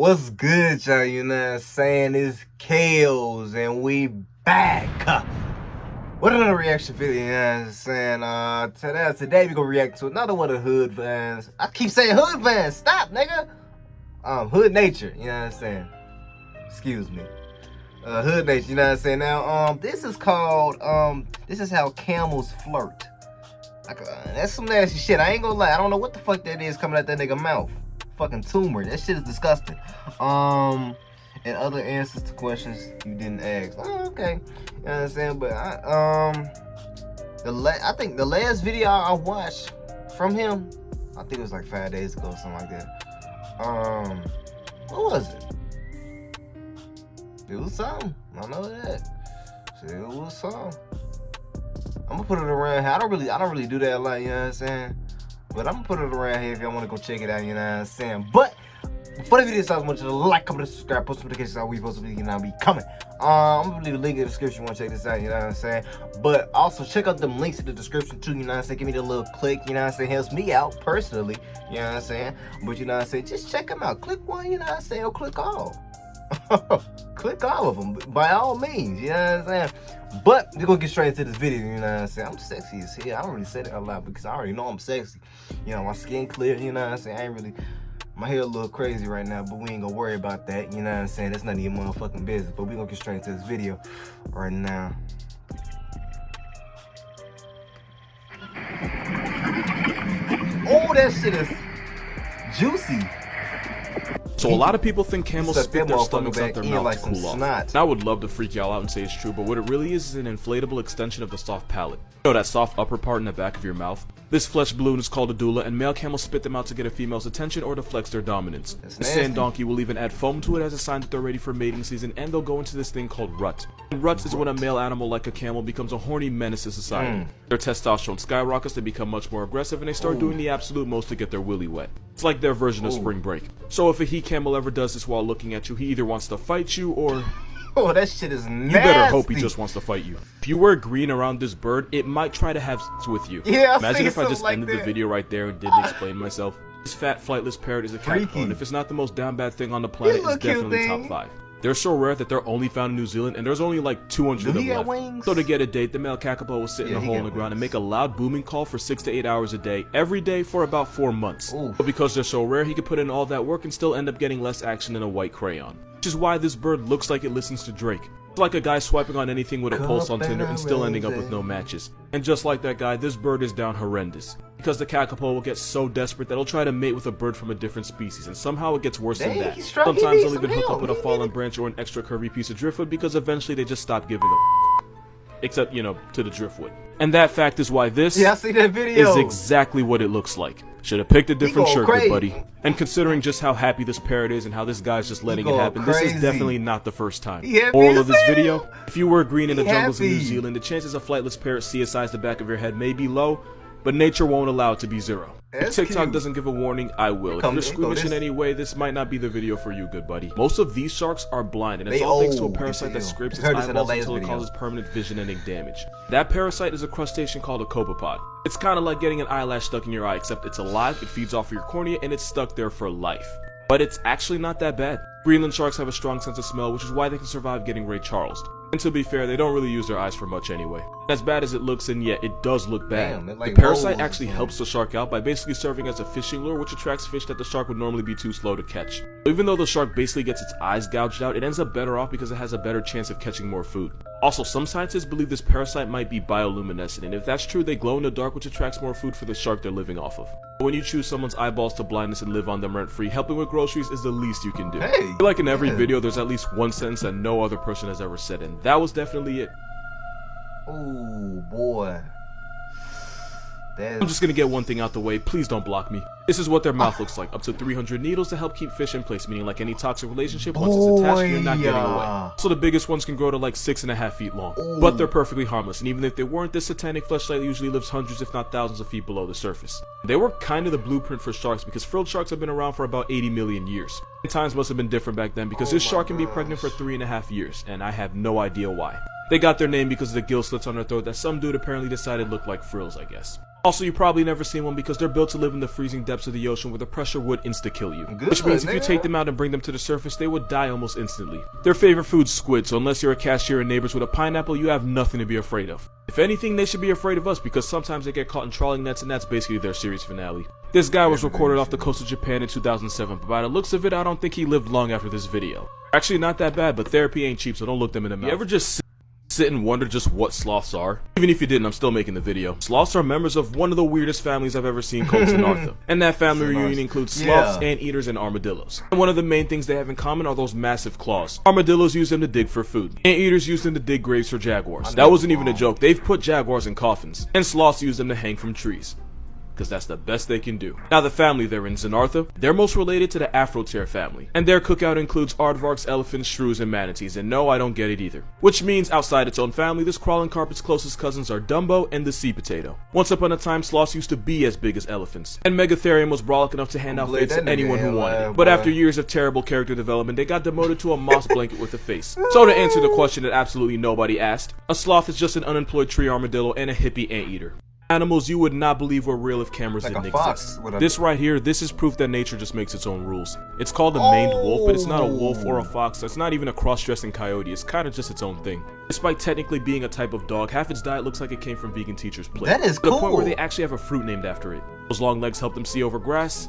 What's good, y'all? You know what I'm saying? It's Kales, and we back. What another reaction video, you know what I'm saying? Today we gonna react to another one of the Hood Vans. I keep saying Hood Vans. Stop, nigga. Hood Nature, you know what I'm saying? Excuse me. Hood Nature, you know what I'm saying? Now, this is called, this is how Camels Flirt. That's some nasty shit. I ain't gonna lie. I don't know what the fuck that is coming out that nigga mouth. Fucking tumor. That shit is disgusting. And other answers to questions you didn't ask. Oh, okay. You know what I'm saying? But I think the last video I watched from him, I think it was like 5 days ago or something like that. What was it? It was something. I know that. It was something. I'm gonna put it around here. I don't really do that a lot, you know what I'm saying? But I'm gonna put it around here if y'all wanna go check it out, you know what I'm saying? But before the video starts, I want you to like, comment, and subscribe, post notifications on we post a video, you know, be coming. I'm gonna leave a link in the description if you wanna check this out, you know what I'm saying? But also check out them links in the description too, you know what I'm saying? Give me the little click, you know what I'm saying? Helps me out personally, you know what I'm saying? But you know what I'm saying? Just check them out. Click one, you know what I'm saying? Or click all. Click all of them, by all means, you know what I'm saying? But we're gonna get straight into this video, you know what I'm saying? I'm sexy as hell. I don't really say that a lot because I already know I'm sexy. You know, my skin clear, you know what I'm saying? I ain't really, my hair a little crazy right now, but we ain't gonna worry about that, you know what I'm saying? That's none of your motherfucking business. But we're gonna get straight into this video right now. Oh, that shit is juicy. So a lot of people think camels spit their stomachs out their mouth to cool off. And I would love to freak y'all out and say it's true, but what it really is an inflatable extension of the soft palate. You know that soft upper part in the back of your mouth? This flesh balloon is called a doula, and male camels spit them out to get a female's attention or to flex their dominance. The sand donkey will even add foam to it as a sign that they're ready for mating season, and they'll go into this thing called rut. And rut is when a male animal like a camel becomes a horny menace to society. Their testosterone skyrockets, they become much more aggressive, and they start doing the absolute most to get their willy wet. It's like their version of spring break. So if a he camel ever does this while looking at you, he either wants to fight you or... Oh, that shit is nasty. You better hope he just wants to fight you. If you wear green around this bird, it might try to have sex with you. Yeah, imagine if I just ended the video right there and didn't explain myself. This fat flightless parrot is a caterpillar, and if it's not the most down bad thing on the planet, it's definitely top 5. They're so rare that they're only found in New Zealand, and there's only like 200 of them left. Wings? So to get a date, the male kakapo will sit in a hole in the ground and make a loud booming call for 6 to 8 hours a day, every day for about 4 months. But because they're so rare, he could put in all that work and still end up getting less action than a white crayon. Which is why this bird looks like it listens to Drake. It's like a guy swiping on anything with a pulse on Tinder and still ending up with no matches. And just like that guy, this bird is down horrendous. Because the kakapo will get so desperate that he'll try to mate with a bird from a different species, and somehow it gets worse than that. Sometimes they'll even hook up with a fallen branch or an extra curvy piece of driftwood because eventually they just stop giving a except, you know, to the driftwood. And that fact is why this I see that video. Is exactly what it looks like. Should have picked a different shirt, good buddy. And considering just how happy this parrot is and how this guy's just letting it happen, this is definitely not the first time. Moral of this video, if you were green in the jungles of New Zealand, the chances a flightless parrot CSIs the back of your head may be low, but nature won't allow it to be 0. If TikTok doesn't give a warning, I will. If you're squeamish in any way, this might not be the video for you, good buddy. Most of these sharks are blind, and it's all thanks to a parasite that scrapes its eyeballs until it causes permanent vision-ending damage. That parasite is a crustacean called a copepod. It's kind of like getting an eyelash stuck in your eye, except it's alive, it feeds off of your cornea, and it's stuck there for life. But it's actually not that bad. Greenland sharks have a strong sense of smell, which is why they can survive getting Ray Charles'd. And to be fair, they don't really use their eyes for much anyway. As bad as it looks, and yet it does look bad. The parasite actually helps the shark out by basically serving as a fishing lure, which attracts fish that the shark would normally be too slow to catch. Even though the shark basically gets its eyes gouged out, it ends up better off because it has a better chance of catching more food. Also, some scientists believe this parasite might be bioluminescent, and if that's true, they glow in the dark, which attracts more food for the shark they're living off of. When you choose someone's eyeballs to blindness and live on them rent-free, helping with groceries is the least you can do. I feel like in every video, there's at least one sentence that no other person has ever said, and that was definitely it. Oh boy. I'm just gonna get one thing out the way, please don't block me. This is what their mouth looks like, up to 300 needles to help keep fish in place, meaning like any toxic relationship, once it's attached, you're not getting away. So the biggest ones can grow to like 6.5 feet long, but they're perfectly harmless, and even if they weren't, this satanic fleshlight usually lives hundreds if not thousands of feet below the surface. They were kind of the blueprint for sharks because frilled sharks have been around for about 80 million years. And times must have been different back then because this shark can be pregnant for 3.5 years, and I have no idea why. They got their name because of the gill slits on their throat that some dude apparently decided looked like frills, I guess. Also, you probably never seen one because they're built to live in the freezing depths of the ocean where the pressure would insta-kill you. Which means if you take them out and bring them to the surface, they would die almost instantly. Their favorite food's squid, so unless you're a cashier and neighbors with a pineapple, you have nothing to be afraid of. If anything, they should be afraid of us because sometimes they get caught in trawling nets and that's basically their series finale. This guy was recorded off the coast of Japan in 2007, but by the looks of it, I don't think he lived long after this video. Actually, not that bad, but therapy ain't cheap, so don't look them in the mouth. You ever just sit and wonder just what sloths are? Even if you didn't, I'm still making the video. Sloths are members of one of the weirdest families I've ever seen called Sonartha. And that family reunion includes sloths, anteaters, and armadillos. And one of the main things they have in common are those massive claws. Armadillos use them to dig for food. Anteaters use them to dig graves for jaguars. That wasn't even a joke, they've put jaguars in coffins. And sloths use them to hang from trees, because that's the best they can do. Now the family they're in, Sonartha, they're most related to the Afroteer family, and their cookout includes aardvarks, elephants, shrews, and manatees, and no, I don't get it either. Which means outside its own family, this crawling carpet's closest cousins are Dumbo and the sea potato. Once upon a time, sloths used to be as big as elephants, and Megatherium was brolic enough to hand out fates to anyone who wanted it. But after years of terrible character development, they got demoted to a moss blanket with a face. So to answer the question that absolutely nobody asked, a sloth is just an unemployed tree armadillo and a hippie anteater. Animals you would not believe were real if cameras didn't exist. This right here, this is proof that nature just makes its own rules. It's called a maned wolf, but it's not a wolf or a fox. It's not even a cross-dressing coyote. It's kind of just its own thing. Despite technically being a type of dog, half its diet looks like it came from vegan teachers' plate. That is cool. To the point where they actually have a fruit named after it. Those long legs help them see over grass,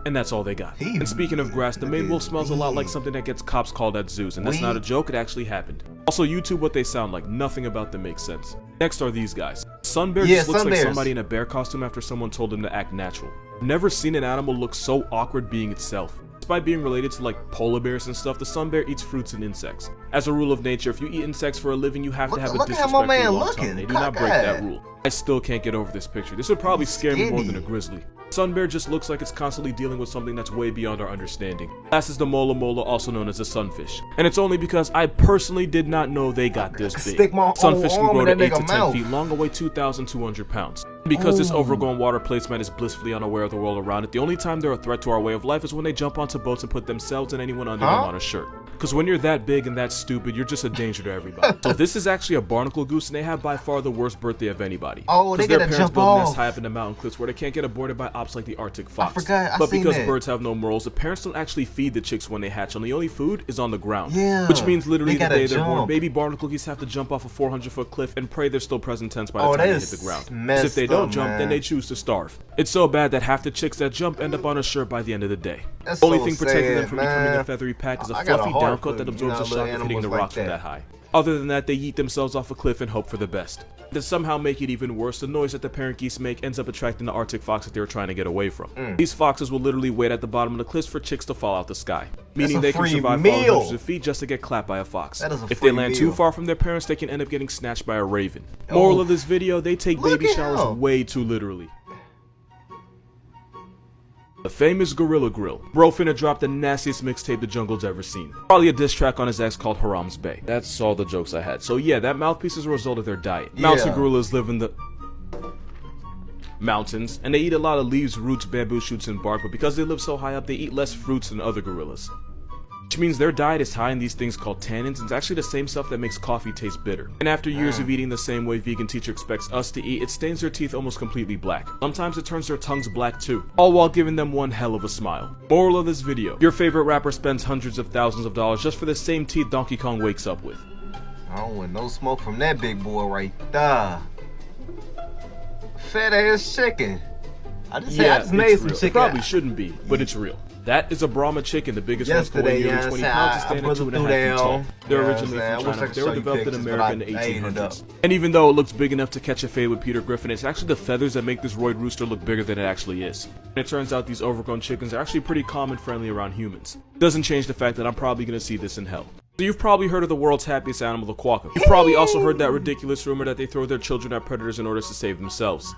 and that's all they got. And speaking of grass, the maned wolf smells a lot like something that gets cops called at zoos, and that's not a joke, it actually happened. Also, YouTube what they sound like, nothing about them makes sense. Next are these guys. Sun bear just looks like somebody in a bear costume after someone told him to act natural. I've never seen an animal look so awkward being itself. Despite being related to like polar bears and stuff, the sun bear eats fruits and insects. As a rule of nature, if you eat insects for a living, you have to have a disrespectful long tongue. They do not break that rule. I still can't get over this picture. This would probably scare me more than a grizzly. Sun bear just looks like it's constantly dealing with something that's way beyond our understanding. Last is the mola mola, also known as the sunfish. And it's only because I personally did not know they got this big. Sunfish can grow to 8 to 10 feet long and weigh 2,200 pounds. Because this overgrown water placeman is blissfully unaware of the world around it, the only time they're a threat to our way of life is when they jump onto boats and put themselves and anyone under them on a shirt. Because when you're that big and that stupid, you're just a danger to everybody. So this is actually a barnacle goose, and they have by far the worst birthday of anybody. They their gotta parents jump build off. nests high up in the mountain cliffs where they can't get aborted by ops like the Arctic fox. I but seen because that. birds have no morals, the parents don't actually feed the chicks when they hatch, and the only food is on the ground. Yeah, which means literally they the day they're jump. born, baby barnacle geese have to jump off a 400-foot cliff and pray they're still present tense by the time they hit the ground. Because if they don't jump, then they choose to starve. It's so bad that half the chicks that jump end up on a shirt by the end of the day. That's Only so thing protecting them sad, from man. becoming a feathery pack is a I got a fluffy heart downcoat for, that absorbs the little shock of hitting the animals rocks like from that high. Other than that, they yeet themselves off a cliff and hope for the best. To somehow make it even worse, the noise that the parent geese make ends up attracting the Arctic fox that they were trying to get away from. These foxes will literally wait at the bottom of the cliffs for chicks to fall out the sky, meaning they can survive falling hundreds of feet just to get clapped by a fox. If they land too far from their parents, they can end up getting snatched by a raven. Moral of this video, they take baby showers way too literally. The famous Gorilla Grill. Bro finna drop the nastiest mixtape the jungle's ever seen. Probably a diss track on his ex called Haram's Bay. That's all the jokes I had. So yeah, that mouthpiece is a result of their diet. Mountain gorillas live in the mountains, and they eat a lot of leaves, roots, bamboo shoots, and bark, but because they live so high up, they eat less fruits than other gorillas. Which means their diet is high in these things called tannins, and it's actually the same stuff that makes coffee taste bitter. And after years of eating the same way vegan teacher expects us to eat, it stains their teeth almost completely black. Sometimes it turns their tongues black too, all while giving them one hell of a smile. Moral of this video, your favorite rapper spends hundreds of thousands of dollars just for the same teeth Donkey Kong wakes up with. I don't want no smoke from that big boy right there. Fat ass chicken. I just made some chicken. It probably shouldn't be, but it's real. That is a Brahma chicken, the biggest one can weigh nearly 20 pounds and stand at 2.5 feet tall. They're originally from China. They were developed in America in the 1800s. And even though it looks big enough to catch a fade with Peter Griffin, it's actually the feathers that make this roid rooster look bigger than it actually is. And it turns out these overgrown chickens are actually pretty calm and friendly around humans. Doesn't change the fact that I'm probably gonna see this in hell. So you've probably heard of the world's happiest animal, the quokka. You've probably also heard that ridiculous rumor that they throw their children at predators in order to save themselves.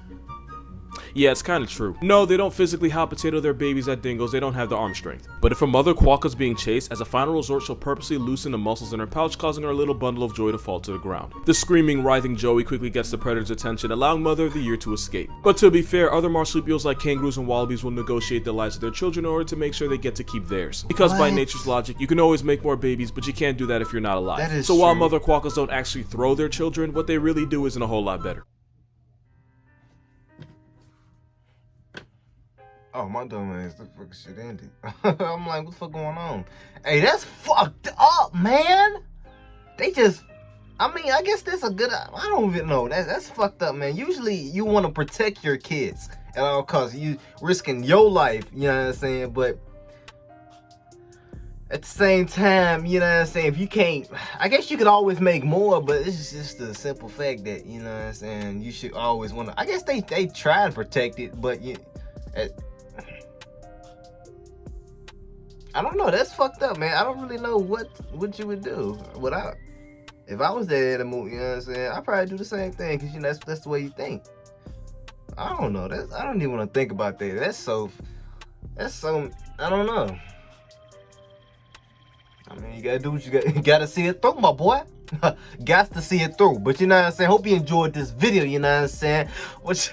Yeah, it's kinda true. No, they don't physically hot potato their babies at dingoes, they don't have the arm strength. But if a mother quokka's being chased, as a final resort she'll purposely loosen the muscles in her pouch, causing her little bundle of joy to fall to the ground. The screaming, writhing Joey quickly gets the predator's attention, allowing Mother of the Year to escape. But to be fair, other marsupials like kangaroos and wallabies will negotiate the lives of their children in order to make sure they get to keep theirs. Because by nature's logic, you can always make more babies, but you can't do that if you're not alive. So while mother quokkas don't actually throw their children, what they really do isn't a whole lot better. Oh, my dumb ass, the fucking shit ended. I'm like, what the fuck going on? Hey, that's fucked up, man. They just, I mean, I guess that's a good, I don't even know. That's fucked up, man. Usually you want to protect your kids at all costs. You risking your life, you know what I'm saying? But at the same time, you know what I'm saying, if you can't, I guess you could always make more, but it's just the simple fact that, you know what I'm saying, you should always want to, I guess they try to protect it, but I don't know, that's fucked up, man. I don't really know what you would do without, if I was there in the movie, you know what I'm saying, I'd probably do the same thing, because, you know, that's the way you think. I don't know, I don't even want to think about that. That's so, I don't know. I mean, you gotta do what you gotta see it through, my boy. Got to see it through. But you know what I'm saying? Hope you enjoyed this video, you know what I'm saying? What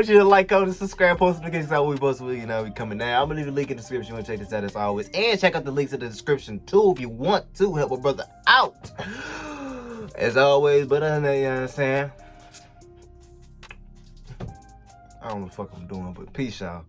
you to like, comment, subscribe, post notifications how we post, you know, we coming now. I'm gonna leave a link in the description. You wanna check this out as always. And check out the links in the description too if you want to help a brother out. As always, but other than that, you know what I'm saying? I don't know what the fuck I'm doing, but peace, y'all.